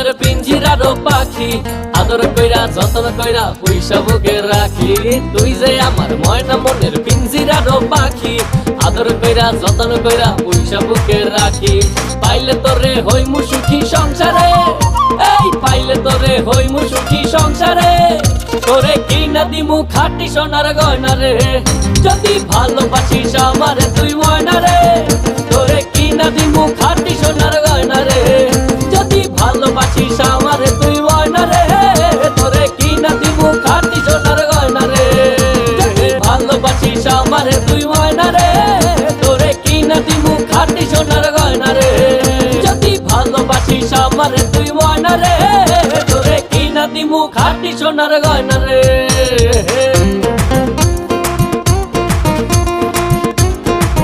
মনের পিঞ্জিরার পাখি, আদর কইরা যতন কইরা পয়সা বুকে রাখি। তুই যে আমার ময়না মনের পিঞ্জিরার পাখি, আদর কইরা যতন কইরা পয়সা বুকে রাখি। পাইলে তোরে হইমু সুখী সংসারে, এই পাইলে তোরে হইমু সুখী সংসারে। তোরে কিনা দিমু খাঁটি সোনার গয়না রে, যদি ভালোবাসিস আমারে তুই ময়না রে। তোরে কিনা দিমু খাঁটি সোনার গয়না রে, যদি ভালোবাসিস আমারে তুই ময়না রে। তোরে কিনা দিমু খাঁটি সোনার গয়না রে, যদি ভালোবাসিস আমারে তুই ময়না রে। তোরে কিনা দিমু খাঁটি সোনার গয়না রে, যদি ভালোবাসিস আমারে তুই ময়না রে। তোরে কিনা দিমু খাঁটি সোনার গয়না রে।